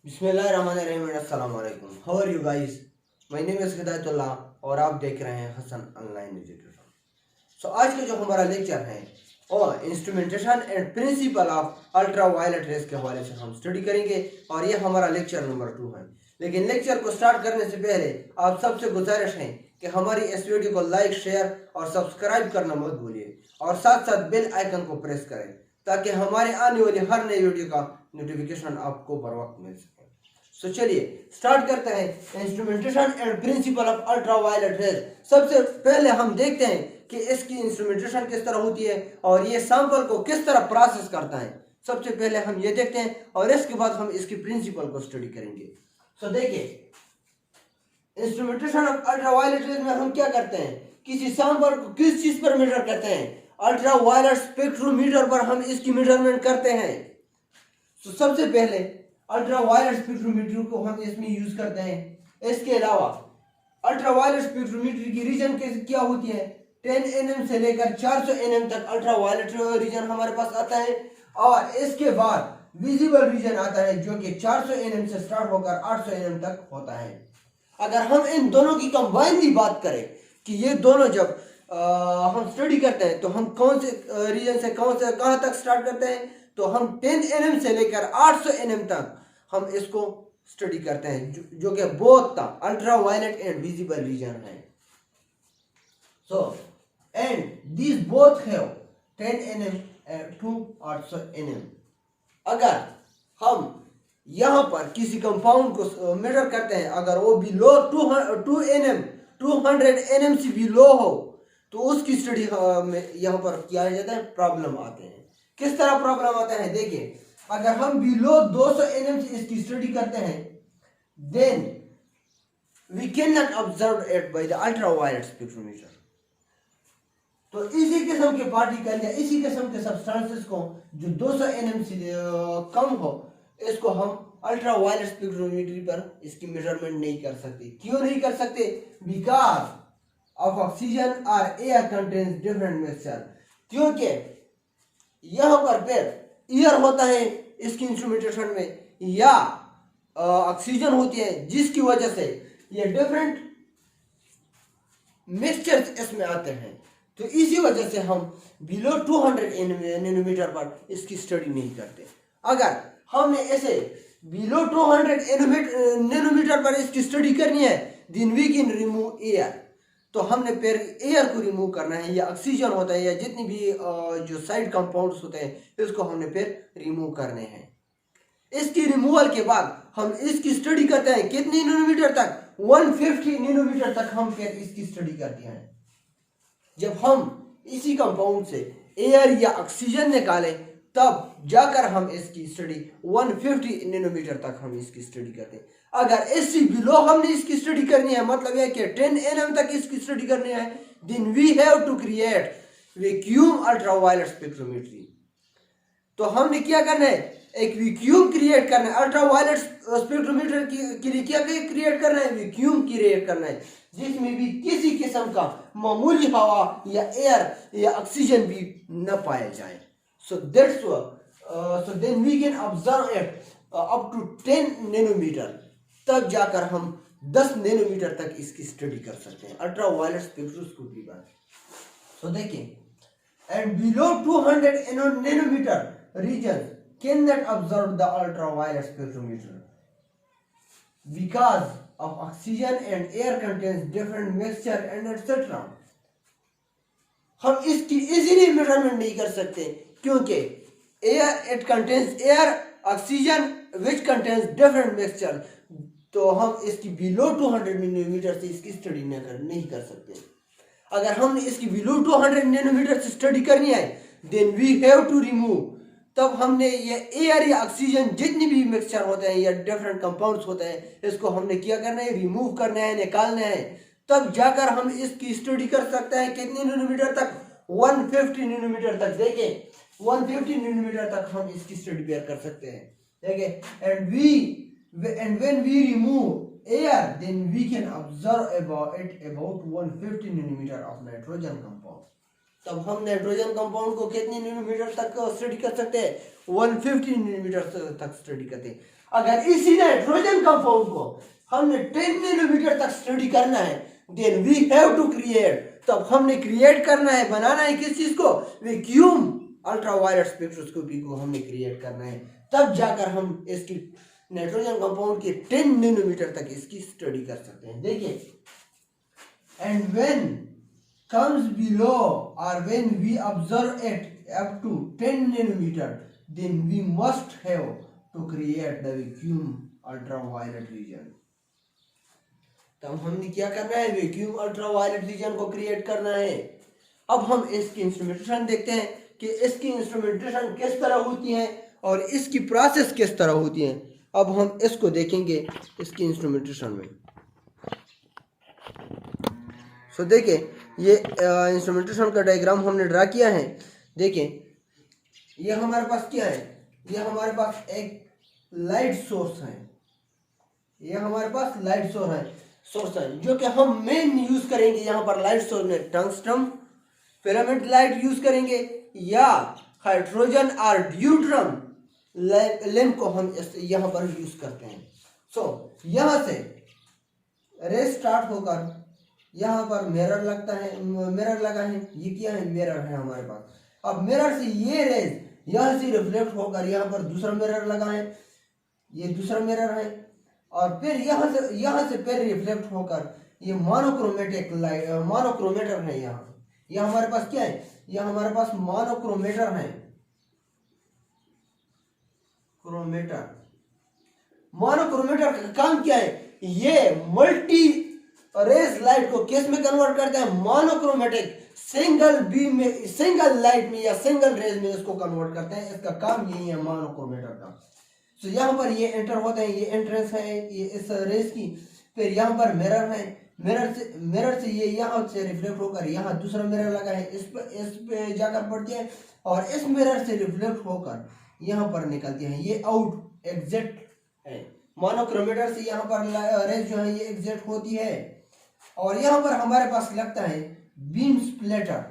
बिस्मिल्लाहिर्रहमानिर्रहीम अस्सलाम वालेकुम। How are you guys? My name is Hidayatullah और आप देख रहे हैं हसन ऑनलाइन एजुकेशन। आज का जो हमारा लेक्चर है और instrumentation and principle of ultra violet rays के हवाले से हम स्टडी करेंगे और ये हमारा लेक्चर नंबर 2 है। लेकिन लेक्चर को स्टार्ट करने से पहले आप सबसे गुजारिश है कि हमारी इस वीडियो को लाइक, शेयर और सब्सक्राइब करना मत भूलिए और साथ साथ बेल आइकन को प्रेस करें ताकि हमारे आने वाली हर नई वीडियो का नोटिफिकेशन आपको बर वक्त मिल सके। चलिए स्टार्ट करते हैं instrumentation and principle of ultra violet rays. सबसे पहले हम देखते हैं कि इसकी इंस्ट्रूमेंटेशन किस तरह होती है और ये सैंपल को किस तरह प्रोसेस करता है। सबसे पहले हम ये देखते हैं और इसके बाद हम इसकी प्रिंसिपल को स्टडी करेंगे। देखिए instrumentation of ultra violet rays में हम क्या करते हैं, किसी सैंपल को किस चीज पर मेजर करते हैं, अल्ट्रा वायलेट स्पेक्ट्रोमीटर पर हम इसकी मेजरमेंट करते हैं। सबसे पहले अल्ट्रा वायलेट स्पेक्ट्रोमीटर को हम इसमें यूज करते हैं। इसके अलावा अल्ट्रा वायलेट स्पेक्ट्रोमीटर की रीजन क्या होती है, 10 nm से लेकर 400 nm तक अल्ट्रा वायलेट रीजन हमारे पास आता है और इसके बाद विजिबल रीजन आता है जो कि 400 nm से स्टार्ट होकर 800 nm तक होता है। अगर हम इन दोनों की कंबाइनली बात करें कि ये दोनों जब हम स्टडी करते हैं तो हम कौन से रीजन से कहां तक स्टार्ट करते हैं, तो हम 10 nm से लेकर 800 nm तक हम इसको स्टडी करते हैं जो कि both ultra violet and visible region है। And this both have 10 nm to 800 nm। अगर हम यहां पर किसी कंपाउंड को मेजर करते हैं, अगर वो बिलो 200 nm से बिलो हो तो उसकी स्टडी में यहां पर किया जाता है, प्रॉब्लम आते हैं। किस तरह प्रॉब्लम आता है, देखिए अगर हम बिलो 200 nm से इसकी स्टडी करते हैं then we can not observe it by the ultra violet spectrometer. तो इसी किस्म के पार्टिकल या इसी किस्म के सब्सटेंसेस को जो 200 nm से कम हो, इसको हम अल्ट्रा वायलेट स्पेक्ट्रोमीटर पर इसकी मेजरमेंट नहीं कर सकते। क्यों नहीं कर सकते, बिकॉज ऑफ ऑक्सीजन और एयर कंटेन्स डिफरेंट मिक्सचर। क्योंकि यहां पर फिर एयर होता है इसकी इंस्ट्रूमेंटेशन में या ऑक्सीजन होती है, जिसकी वजह से ये डिफरेंट मिक्सचर्स इसमें आते हैं। तो इसी वजह से हम बिलो 200 नैनोमीटर पर इसकी स्टडी नहीं करते। अगर हमने ऐसे बिलो 200 नैनोमीटर पर इसकी स्टडी करनी है then we can remove air. तो हमने फिर एयर को रिमूव करना है या ऑक्सीजन होता है या जितनी भी जो साइड कंपाउंड्स होते हैं इसको हमने फिर रिमूव करने हैं। इसकी रिमूवल के बाद हम इसकी स्टडी करते हैं कितनी नैनोमीटर तक, 150 नैनोमीटर तक हम फिर इसकी स्टडी करते हैं। जब हम इसी कंपाउंड से एयर या ऑक्सीजन निकालें तब जाकर हम इसकी स्टडी 150 नैनोमीटर तक हम इसकी स्टडी करते हैं। अगर इससे बिलो हमने इसकी स्टडी करनी है, मतलब है कि 10 nm तक इसकी स्टडी करनी है, then we have to create vacuum ultra violet spectrometry. तो हमने क्या करना है, एक वैक्यूम क्रिएट करना है। अल्ट्रा वायलेट स्पेक्ट्रोमीटर के लिए क्या क्रिएट करना है, वैक्यूम क्रिएट करना है जिसमें भी किसी किस्म का मामूली हवा या एयर या ऑक्सीजन भी न पाया जाए। So that's so then we can observe it up to 10 nanometre. तब जाकर हम 10 नैनोमीटर तक इसकी स्टडी कर सकते हैं अल्ट्रा वायलेट स्पेक्ट्रोस्कोपी पर। देखिए and below 200 nanometre region can not observe the ultra violet spectrometer because of oxygen and air contains different mixture and etcetera. हम इसकी इजीली मेजरमेंट नहीं कर सकते क्योंकि air it contains air, oxygen which contains different mixture. तो हम इसकी below 200 nanometre से इसकी स्टडी नहीं कर सकते। अगर हमने इसकी बिलो 200 नैनोमीटर से स्टडी करनी है then we have to remove. तब हमने ये एयर या ऑक्सीजन जितनी भी मिक्सचर होते हैं या डिफरेंट कंपाउंड्स होते हैं इसको हमने क्या करना है, रिमूव करना है, निकालना है। तब जाकर हम इसकी स्टडी कर सकते हैं कितने नैनोमीटर तक, 150 नैनोमीटर तक। देखें 150 नैनोमीटर तक हम इसकी स्टडी कर सकते हैं। देखें and when we remove air then we can observe about 150 nanometre of nitrogen compound. तब हम नाइट्रोजन कंपाउंड को कितने नैनोमीटर तक स्टडी कर सकते हैं? 150 नैनोमीटर तक स्टडी करते हैं। अगर इसी नाइट्रोजन कंपाउंड को हमने 10 नैनोमीटर तक स्टडी करना है, then we have to create, तब हमने क्रिएट करना है, बनाना है किस चीज को? वैक्यूम अल्ट्रावायलेट स्पेक्ट्रोस्कोपी को हमने क्रिएट करना है, तब जाकर हम इसकी नाइट्रोजन कंपाउंड के 10 नैनोमीटर तक इसकी स्टडी कर सकते हैं। देखिए, and when comes below or when we observe it up to 10 nanometer, then we must have to create the vacuum ultraviolet region. तब हमने क्या करना है? वैक्यूम अल्ट्रावायलेट रीजन को क्रिएट करना है। अब हम इसकी इंस्ट्रूमेंटेशन देखते हैं कि इसकी इंस्ट्रूमेंटेशन किस तरह होती है और इसकी प्रोसेस किस तरह होती है। अब हम इसको देखेंगे इसकी इंस्ट्रूमेंटेशन में। सो देखिए, ये इंस्ट्रूमेंटेशन का डायग्राम हमने ड्रा किया है। देखिए, ये हमारे पास क्या है? ये हमारे पास एक लाइट सोर्स है। ये हमारे पास लाइट सोर्स है जो कि हम मेन यूज करेंगे। यहाँ पर लाइट सोर्स में टंगस्टन फिलामेंट लाइट यूज करेंगे या हाइड्रोजन और ड्यूट्रम लैंप को हम यहाँ पर यूज करते हैं। सो यहाँ से रे स्टार्ट होकर यहाँ पर मिरर लगता है, मिरर लगा है। ये क्या है? मिरर है हमारे पास। अब मिरर से ये रेज यहाँ से रिफ्लेक्ट होकर यहाँ पर दूसरा मिरर लगा है, ये दूसरा मिरर है, और फिर यहाँ से फिर रिफ्लेक्ट होकर ये मोनोक्रोमेटिक लाइट मोनोक्रोमेटर है। यहाँ हमारे पास क्या है? यहाँ हमारे पास मोनोक्रोमेटर है। मोनोक्रोमेटर का काम क्या है? ये मल्टी रेज लाइट को किस में कन्वर्ट करते हैं? मोनोक्रोमेटिक सिंगल बीम में, सिंगल लाइट में या सिंगल रेज में इसको कन्वर्ट करते हैं। इसका काम यही है मोनोक्रोमेटर का। तो यहाँ पर ये एंटर होते हैं, ये एंट्रेंस है ये इस रेज की। फिर यहाँ पर मिरर है, मिरर से ये यहाँ से रिफ्लेक्ट होकर यहाँ दूसरा मिरर लगा है, इस पे जाकर पड़ती है और इस मिरर से रिफ्लेक्ट होकर यहाँ पर निकलती है। ये आउट एग्जिट है। मोनोक्रोमेटर से यहाँ पर रेज जो है ये एग्जिट होती है और यहाँ पर हमारे पास लगता है बीम स्प्लिटर।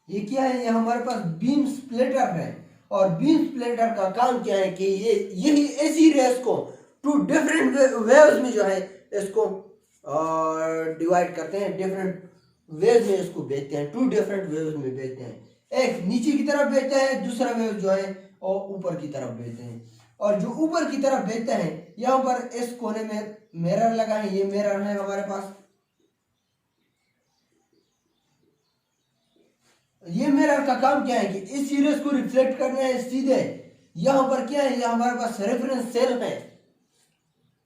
ये क्या है? ये हमारे पास बीम स्प्लिटर है और बीम स्प्लिटर का काम क्या है कि ये यही ऐसी रेस को टू डिफरेंट वेव्स में जो है इसको डिवाइड करते हैं, डिफरेंट वेव्स में इसको भेजते हैं, टू डिफरेंट वेव्स में भेजते हैं। एक नीचे की तरफ भेजता है, दूसरा वेव जो है और ऊपर की तरफ भेजते हैं। और जो ऊपर की तरफ भेजता है यहाँ पर इस कोने में मिरर लगा है, ये मिरर है हमारे पास। ये मिरर का काम क्या है कि इस सीरीज को रिफ्लेक्ट करना है सीधे। यहाँ पर क्या है? यहाँ हमारे पास रेफरेंस सेल है।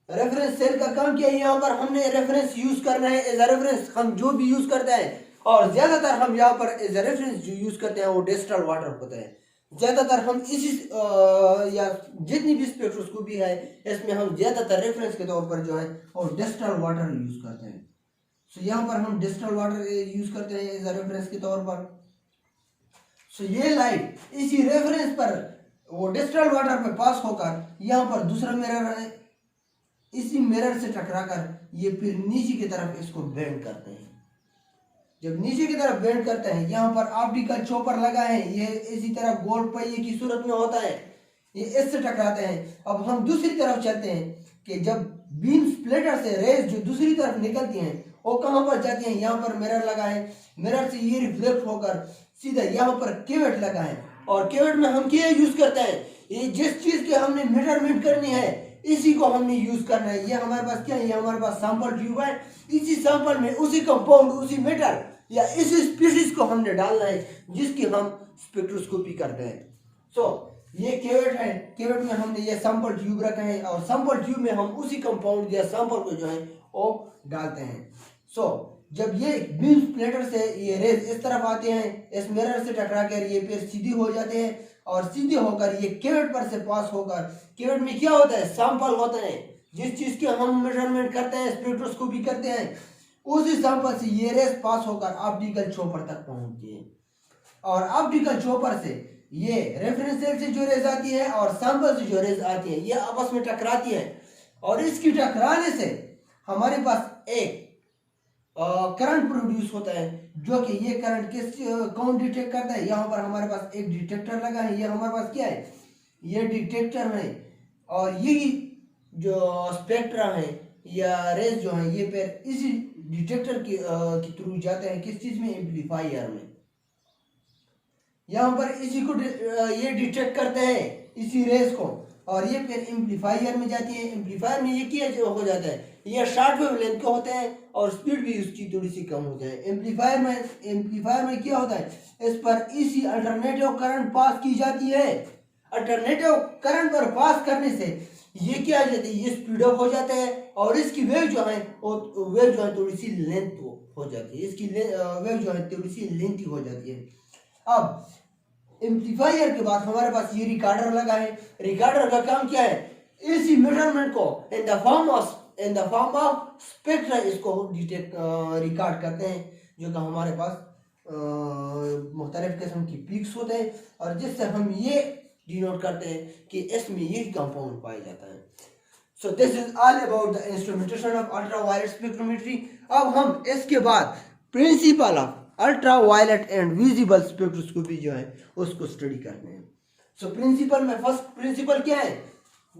रेफरेंस सेल का काम क्या है? यहाँ पर हमने रेफरेंस यूज करना है एज अ रेफरेंस। हम जो भी यूज करते हैं और ज्यादातर हम यहाँ पर एज अ रेफरेंस जो यूज करते हैं वो डिस्टिल्ड वाटर होता है। ज्यादातर हम इसी या जितनी भी स्पेक्ट्रोस्कोपी है इसमें हम ज्यादातर रेफरेंस के तौर पर जो है और डिस्टिल्ड वाटर यूज करते हैं। सो यहाँ पर हम डिस्टिल्ड वाटर यूज करते हैं एज अ रेफरेंस के तौर पर। सो ये लाइट इसी रेफरेंस पर वो डिस्टिल्ड वाटर पे पास होकर यहाँ पर दूसरा मिरर है, इसी मिरर से टकराकर ये फिर नीचे की तरफ इसको बेंड करते हैं। जब नीचे की तरफ बेंड करते हैं यहाँ पर ऑप्टिकल चॉपर लगा है, ये इसी तरह गोल पहिए की सूरत में होता है, ये इससे टकराते हैं। अब हम दूसरी तरफ चलते हैं कि जब बीम स्प्लिटर से रेज जो दूसरी तरफ निकलती हैं वो कहाँ पर जाती हैं? यहाँ पर मिरर लगा है, मिरर से ये रिफ्लेक्ट होकर सीधा यहाँ पर केवेट लगा है और केवेट में हम क्या यूज करते हैं? ये जिस चीज की हमने मेजरमेंट करनी है इसी को हमने यूज करना है। ये हमारे पास क्या है? ये हमारे पास सैंपल ट्यूब है। इसी सैंपल में उसी कंपाउंड, उसी मेटल या इसी स्पीशीज को हमने डालना है जिसकी हम स्पेक्ट्रोस्कोपी करते हैं। सो ये केवेट है, केवेट में हमने ये सैंपल ट्यूब रखा है और सैंपल ट्यूब में हम उसी कंपाउंड या सैंपल को जो है वो डालते हैं। सो जब ये बीम स्प्लिटर से ये रेज इस तरफ आते हैं, इस मिरर से टकरा कर ये फिर सीधी हो जाते हैं और सीधे होकर ये केवेट पर से पास होकर, केवेट में क्या होता है? सैंपल होता है। जिस चीज के हम मेजरमेंट करते हैं, स्पेक्ट्रोस्कोपी करते हैं, उसी सैंपल से ये रेस पास होकर ऑप्टिकल चॉपर तक पहुंचती है और ऑप्टिकल चॉपर से ये रेफरेंस सेल से जो रेज आती है और सैंपल से जो रेज आती है ये आपस में टकराती है और इसकी टकराने से हमारे पास एक करंट प्रोड्यूस होता है, जो कि ये करंट कौन डिटेक्ट करता है? यहाँ पर हमारे पास एक डिटेक्टर लगा है, ये हमारे पास क्या है? ये डिटेक्टर है। और यही जो स्पेक्ट्रा है या रेज जो है ये फिर इसी डिटेक्टर की थ्रू जाते हैं किस चीज में? एम्पलीफायर में। यहाँ पर इसी को ये डिटेक्ट करते हैं इसी रेज को, और ये फिर एम्पलीफायर में जाती है। एम्पलीफायर में ये क्या जो हो जाता है, ये शॉर्ट वेव लेंथ के होते हैं और स्पीड भी उसकी थोड़ी सी कम हो जाए। एम्पलीफायर में क्या होता है, इस पर इसी अल्टरनेटिव करंट पास की जाती है। अल्टरनेटिव करंट पर पास करने से ये क्या हो जाती है, ये स्पीड अप हो जाता है और इसकी वेव जो है थोड़ी सी लेंथ हो जाती है, इसकी वेव जो है थोड़ी सी लेंथी हो जाती है। अब एम्पलीफायर के बाद हमारे पास ये रिकॉर्डर लगा है। रिकॉर्डर का काम क्या है? इसी मेजरमेंट को इन द फॉर्म ऑफ स्पेक्ट्रा इसको रिकॉर्ड करते हैं, जो कि हमारे पास मुख्तलिफ किस्म की पीक्स होते हैं, और जिससे हम ये डिनोट करते हैं कि इसमें यही कंपाउंड पाया जाता है। So this is all about the instrumentation of ultraviolet spectrometry. अब हम इसके बाद principal of ultraviolet and visible spectroscopy जो है उसको स्टडी करते हैं। सो प्रिंसिपल में फर्स्ट प्रिंसिपल क्या है?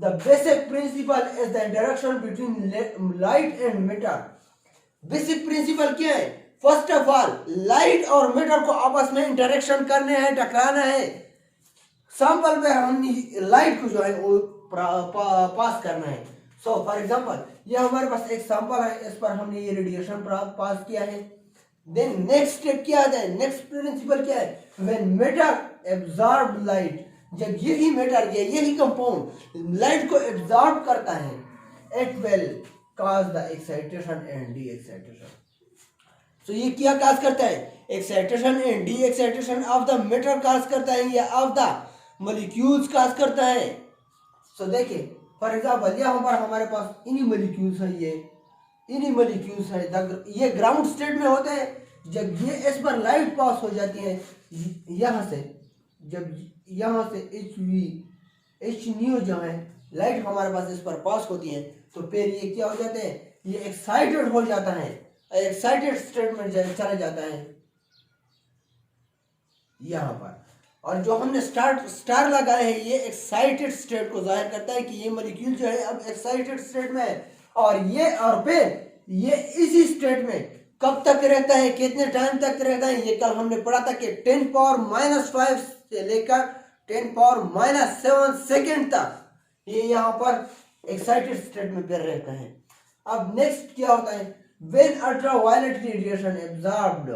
The basic principle is the interaction between light and matter. Basic principle क्या है? फर्स्ट ऑफ ऑल लाइट और मैटर को आपस में इंटरेक्शन करने हैं, टकराना है। सैंपल में हम लाइट को जो है वो पास करना है। सो फॉर एग्जांपल ये हमारे पास एक सैंपल है, इस पर हमने ये रेडिएशन पास किया है। देन नेक्स्ट स्टेप क्या आता है? नेक्स्ट प्रिंसिपल क्या है? व्हेन मैटर एब्जॉर्ब लाइट, जब यही मैटर या यही कंपाउंड लाइट को एब्जॉर्ब करता है, it will cause the excitation and de excitation. So ये क्या कॉज करता है? Excitation and de excitation of the matter cause करता है या ऑफ द मॉलिक्यूल्स कॉज करता है। सो देखिए फॉर एग्जांपल यहाँ पर हमारे पास इन्हीं मॉलिक्यूल्स है, ये इन्हीं मॉलिक्यूल्स है, ये ग्राउंड स्टेट में होते हैं। जब ये इस पर लाइट पास हो जाती है यहाँ से, जब यहाँ से एच न्यू जो है लाइट हमारे पास इस पर पास होती है, तो फिर ये क्या हो जाते हैं? ये एक्साइटेड हो जाता है, एक्साइटेड स्टेट में चला जाता है यहाँ पर। और जो हमने स्टार लगाए हैं ये एक्साइटेड स्टेट को जाहिर करता है कि ये मॉलिक्यूल जो है अब एक्साइटेड स्टेट में है, और फिर ये इसी स्टेट में कब तक रहता है, कितने टाइम तक रहता है? ये कल हमने पढ़ा था कि 10⁻⁵ से लेकर 10⁻⁷ सेकेंड तक ये यहाँ पर एक्साइटेड स्टेट में फिर रहता है। अब नेक्स्ट क्या होता है? व्हेन अल्ट्रावायलेट रेडिएशन एब्जॉर्ब्ड,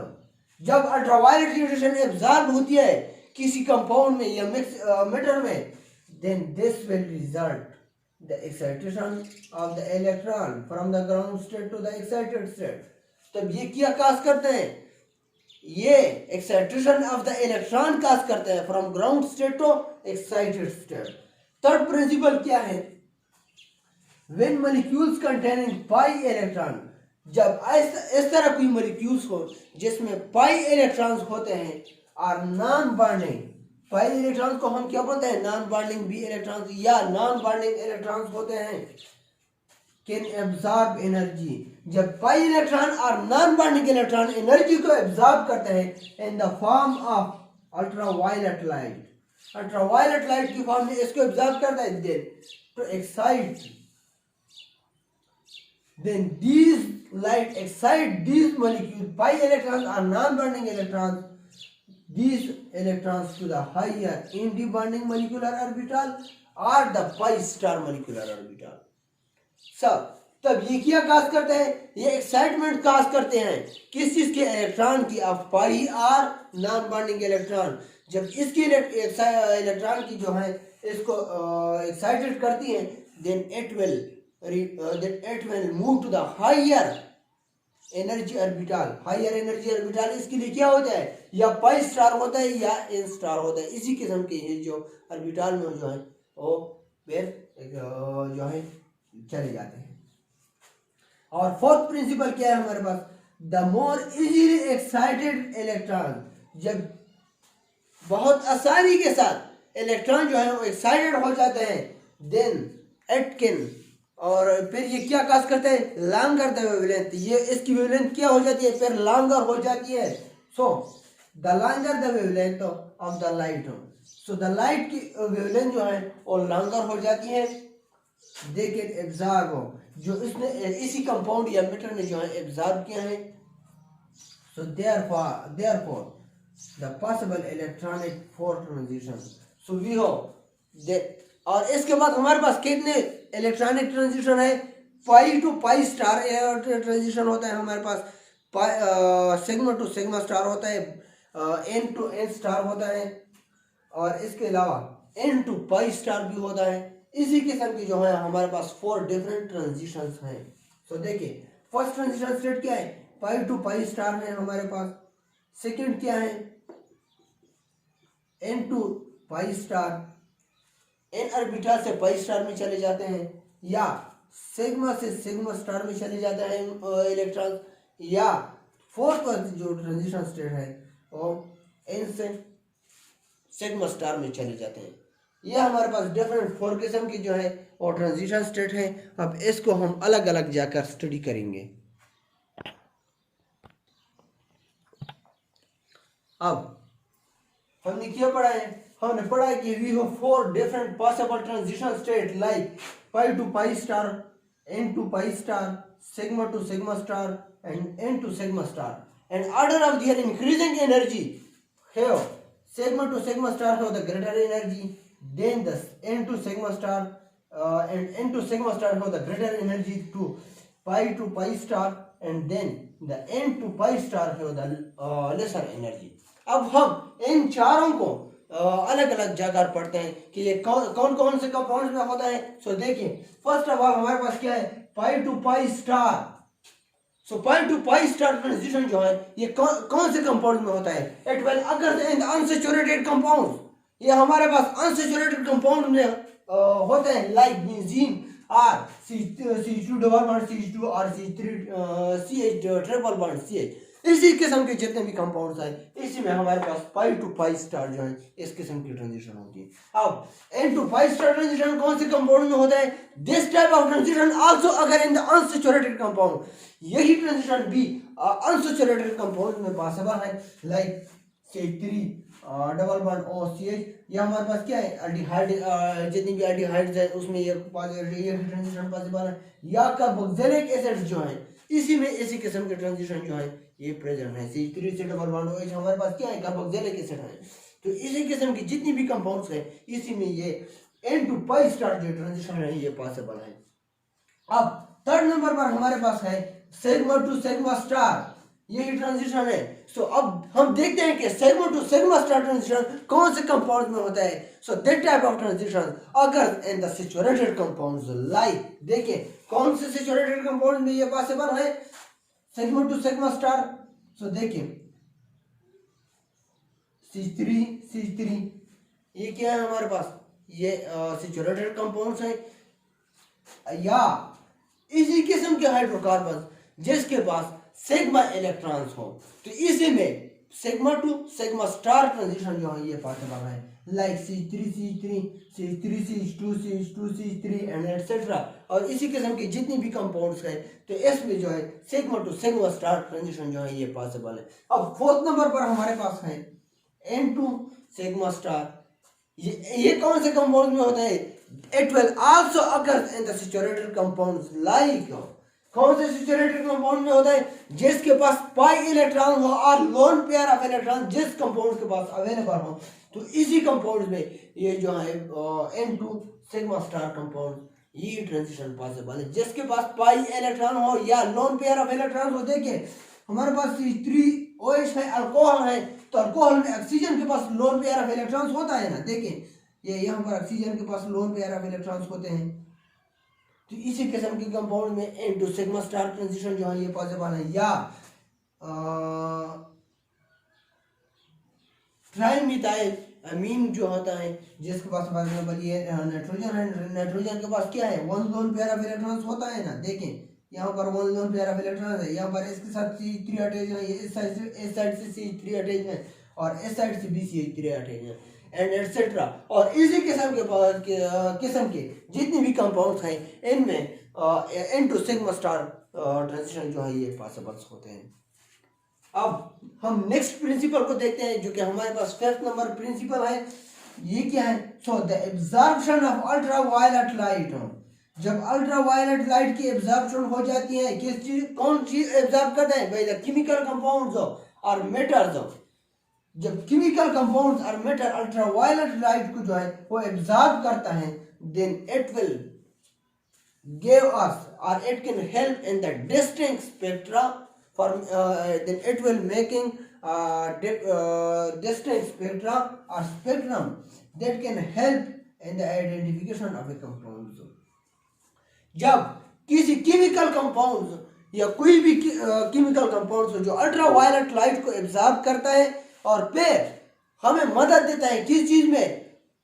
जब अल्ट्रावायलेट रेडिएशन एब्जॉर्ब होती है किसी कंपाउंड में या मैटर में, then this will result the excitation of the electron from the ground state to the excited state। तब ये क्या काज करते हैं? ये एक्साइटेशन ऑफ द इलेक्ट्रॉन काज करते हैं from ground state to excited state. Third principal क्या है? when molecules containing pi electron, जब इस तरह कोई मॉलिक्यूल्स हो जिसमें पाई इलेक्ट्रॉन्स होते हैं और नॉन बॉन्डिंग, पाई इलेक्ट्रॉन्स को हम क्या बोलते हैं? नॉन बॉन्डिंग बी इलेक्ट्रॉन्स या नॉन बॉन्डिंग इलेक्ट्रॉन्स होते हैं, कैन एब्जॉर्ब एनर्जी। जब पाई इलेक्ट्रॉन और नॉन बॉन्डिंग इलेक्ट्रॉन एनर्जी को एब्जॉर्ब करते हैं in the form of ultraviolet light, ultraviolet light की फॉर्म में इसको एब्जॉर्ब करता है, then to excite, then these light excite these molecules, pi electrons are non-bonding electrons, these electrons to the higher indie-bonding molecular orbital or the pi star molecular orbital। सब तब ये क्या काज करते हैं? ये एक्साइटमेंट काज करते हैं किस चीज के? इलेक्ट्रॉन की, of pi or non bonding electron. जब इसकी इलेक्ट्रॉन की जो है इसको एक्साइटेड करती है, then it will move to the higher energy orbital। higher energy orbital इसके लिए क्या होता है? या पाई स्टार होता है या एन स्टार होता है। इसी किस्म के ये जो ऑर्बिटल में जो है वो फिर जो है चले जाते हैं। और फोर्थ प्रिंसिपल क्या है हमारे पास? The more easily excited electron, जब बहुत आसानी के साथ इलेक्ट्रॉन जो है वो एक्साइटेड हो जाते हैं, देन इट कैन और फिर ये क्या काज करता है, लॉन्गर द वेवलेंथ, ये इसकी वेवलेंथ क्या हो जाती है, फिर लॉन्गर हो जाती है। So the longer the wavelength of the light, so the light की वेवलेंथ जो है वो लॉन्गर हो जाती है। देखिए एब्जॉर्ब, जो इसने इसी कंपाउंड या मेटर ने जो है एब्जॉर्ब किया है। सो therefore the possible electronic four transition, so we have that, और इसके बाद हमारे पास कितने इलेक्ट्रॉनिक ट्रांजिशन है, pi to pi star transition होता है हमारे पास, सिग्मा टू सिग्मा स्टार होता है, एन टू एन स्टार होता है, और इसके अलावा एन टू पाई स्टार भी होता है। इसी किस्म की जो है हमारे पास 4 डिफरेंट ट्रांजिशंस हैं। तो देखिए फर्स्ट ट्रांजिशन स्टेट क्या है, पाई टू पाई स्टार है हमारे पास। सेकंड क्या है, n to pi star, n orbital से पाई स्टार में चले जाते हैं, या सिग्मा से सिग्मा स्टार में चले जाते हैं इलेक्ट्रॉन, या फोर्थ जो ट्रांजिशन स्टेट है वो एन से सिग्मा स्टार में चले जाते हैं। ये हमारे पास डिफरेंट 4 किस्म की जो है वो ट्रांजिशन स्टेट है। अब इसको हम अलग अलग जाकर स्टडी करेंगे। अब हमने क्या पढ़ा है, हमने पढ़ा है कि we have 4 different possible transition state like pi to pi star, n to pi star, sigma to sigma star and n to sigma star, and order of their increasing energy have sigma to sigma star have the greater energy, then the n to sigma star and n to sigma star have the greater energy to pi to pi star, and then the n to pi star have the lesser energy। अब हम इन चारों को अलग अलग जगह पढ़ते हैं कि ये कौन कौन से कंपाउंड्स में होता है। सो देखिए फर्स्ट ऑफ ऑल हमारे पास क्या है, pi to pi star. So pi to pi star transition जो है ये कौन से कंपाउंड में होता है, इट विल अगर इन अनसैचुरेटेड कंपाउंड, ये हमारे पास अनसैचुरेटेड कंपाउंड में होते हैं like benzene or CH2 double bond CH2 और CH ट्रिपल बॉन्ड CH। इसी किस्म के जितने भी कंपाउंड्स हैं इसी में हमारे पास पाई टू पाई स्टार जो है इस किस्म की ट्रांजिशन होती है। अब n to pi star transition कौन से कंपाउंड में होता है, this type of transition also अगर इन द अनसैचुरेटेड कंपाउंड, यही ट्रांजिशन भी अनसैचुरेटेड कंपाउंड में पॉसिबल है like CH3 double bond OCH। ये हमारे पास क्या है, एल्डिहाइड, जितनी भी एल्डिहाइड्स है उसमें ये ट्रांजिशन पॉसिबल है, या कार्बोक्सिलिक एसिड जो है इसी में इसी किस्म के ट्रांजिशन जो है ये प्रेजेंट है। CH3 से डबल बॉन्ड OH हमारे पास क्या है, कार्बोक्सिलिक एसिड है। तो इसी किस्म की जितनी भी कंपाउंड्स है इसी में ये एन टू पाई स्टार जो ट्रांजिशन है ये पॉसिबल है। अब थर्ड नंबर पर हमारे पास है सिग्मा टू सिग्मा स्टार, यही ट्रांजिशन है। सो अब हम देखते हैं कि sigma to sigma star transition कौन से कंपाउंड में होता है। So that type of transition अगर in the saturated compounds like, देखिए कौन से सैचुरेटेड कंपाउंड में ये पॉसिबल है, sigma to sigma star. So देखिए CH3 ये क्या है हमारे पास, ये सैचुरेटेड कंपाउंड्स है, या इसी किस्म के हाइड्रोकार्बन जिसके पास सिग्मा इलेक्ट्रॉन्स हो, तो इसी में sigma to sigma star transition जो है ये पॉसिबल है लाइक CH3 एंड एटसेट्रा। और इसी किस्म की जितनी भी कंपाउंड्स है तो इसमें जो है sigma to sigma star transition जो है ये पॉसिबल है। अब फोर्थ नंबर पर हमारे पास है एन टू सिग्मा स्टार, ये कौन से कंपाउंड में होता है, it will also occur in the saturated compounds like, कौन से सैचुरेटेड कंपाउंड में होता है जिसके पास पाई इलेक्ट्रॉन हो और लोन पेयर ऑफ इलेक्ट्रॉन जिस कंपाउंड के पास अवेलेबल हो, तो इसी कंपाउंड में ये जो है n to sigma star compound ये ट्रांजिशन पॉसिबल है जिसके पास पाई इलेक्ट्रॉन हो या लोन पेयर ऑफ इलेक्ट्रॉन हो। देखिए हमारे पास CH3OH है, अल्कोहल है, तो अल्कोहल में ऑक्सीजन के पास लोन पेयर ऑफ इलेक्ट्रॉन्स होता है ना, देखिए ये यहाँ पर ऑक्सीजन के पास लोन पेयर ऑफ इलेक्ट्रॉन्स होते हैं। तो इसी किस्म के कंपाउंड में n to sigma star transition जो है ये पॉसिबल है। या ट्राइमिथाइल अमीन जो होता है जिसके पास अवेलेबल ये नाइट्रोजन है, नाइट्रोजन के पास क्या है, one loan pair of electrons होता है ना, देखें यहाँ पर one loan pair of electron है, यहाँ पर इसके साथ CH3 अटैच है, इस साइड से CH3 अटैच है और इस साइड से भी CH3 अटैच है एंड एटसेट्रा। और इसी किस्म के जितनी भी कंपाउंड्स हैं इनमें इनटू सिग्मा स्टार ट्रांजिशन जो है ये पॉसिबल्स होते हैं। अब हम नेक्स्ट प्रिंसिपल को देखते हैं जो कि हमारे पास 5th नंबर प्रिंसिपल है। ये क्या है? So the absorption of ultra violet light. जब अल्ट्रा वायलेट लाइट की एब्जॉर्प्शन हो जाती है, किस चीज कौन चीज एब्जॉर्ब करते हैं भाई? द केमिकल कंपाउंड्स और मेटल्स। जब केमिकल कंपाउंड्स और मेटल अल्ट्रा वायलेट लाइट को जो है वो एब्जॉर्ब करता है, then it will give us और it can help in the distinct spectra for then it will making distinct spectra or spectrum that can help in the identification of a compound। जब किसी chemical compound या कोई भी chemical compound जो ultra violet light को absorb करता है और फिर हमें मदद देता है किस चीज में?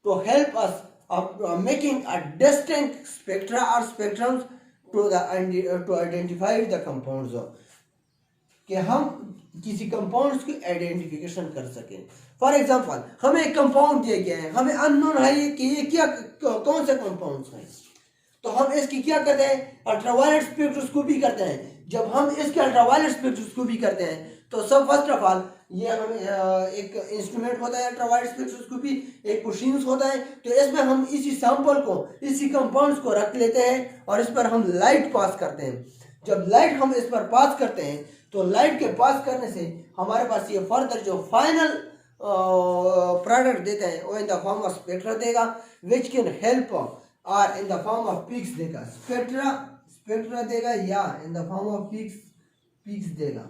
To help us making a distinct spectra और spectrums to identify the compounds, कि हम किसी कंपाउंड्स की आइडेंटिफिकेशन कर सकें। फॉर एग्जांपल हमें एक कंपाउंड दिया गया है, हमें अननोन है कि ये क्या कौन से कंपाउंड्स हैं, तो हम इसकी क्या करते हैं? अल्ट्रावायलेट स्पेक्ट्रोस्कोपी करते हैं। जब हम इसके अल्ट्रावायलेट स्पेक्ट्रोस्कोपी करते हैं तो सब फर्स्ट ऑफ ऑल ये हमें एक इंस्ट्रूमेंट होता है अल्ट्रावायलेट स्पेक्ट्रोस्कोपी, एक मशीन होता है, तो इसमें हम इसी सैंपल को, इसी कंपाउंड्स को रख लेते हैं और इस पर हम लाइट पास करते हैं। जब लाइट हम इस पर पास करते हैं तो लाइट के पास करने से हमारे पास ये फर्दर जो फाइनल प्रोडक्ट देता है वो इन द फॉर्म ऑफ स्पेक्ट्रा देगा, विच कैन हेल्प और इन द फॉर्म ऑफ पीक्स देगा। स्पेक्ट्रा देगा या इन द फॉर्म ऑफ पीक्स देगा।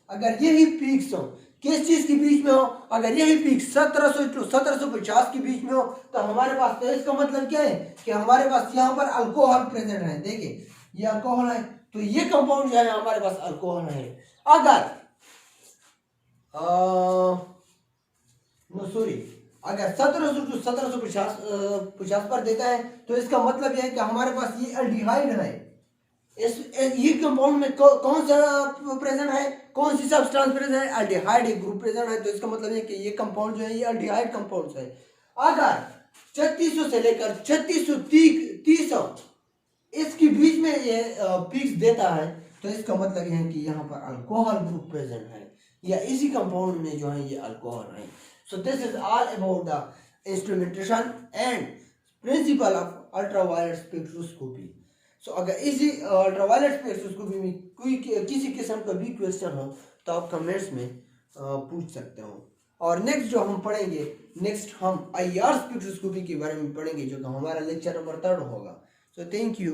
अगर यही पीक्स हो किस चीज के बीच में हो, अगर यही पीक 1700 to 1750 के बीच में हो तो हमारे पास, तो इसका मतलब क्या है कि हमारे पास यहाँ पर अल्कोहल प्रेजेंट है। देखिए ये अल्कोहल है, तो ये कंपाउंड जो है हमारे पास अल्कोहल है। अगर अगर 1700 to 1750 पर देता है तो इसका मतलब यह है कि हमारे पास ये अल्डिहाइड है। ये कंपाउंड में कौन सा प्रेजेंट है, कौन सी सब्सटेंस प्रेजेंट है? अल्डिहाइड एक ग्रुप प्रेजेंट है, तो इसका मतलब है कि ये कंपाउंड जो है ये अल्डिहाइड कंपाउंड है। अगर 3600 से लेकर 3630 इसके बीच में ये पीक्स देता है तो इसका मतलब यह है कि यहाँ पर अल्कोहल ग्रुप प्रेजेंट है या इसी कंपाउंड में जो है ये अल्कोहल है। So this is all about the instrumentation and principle of ultraviolet spectroscopy. So अगर इसी अल्ट्रावायलेट स्पेक्ट्रोस्कोपी में कोई किसी किस्म का भी क्वेश्चन हो तो आप कमेंट्स में पूछ सकते हो। और नेक्स्ट जो हम पढ़ेंगे, नेक्स्ट हम IR स्पेक्ट्रोस्कोपी के बारे में पढ़ेंगे जो कि हमारा लेक्चर नंबर 3 होगा। So thank you.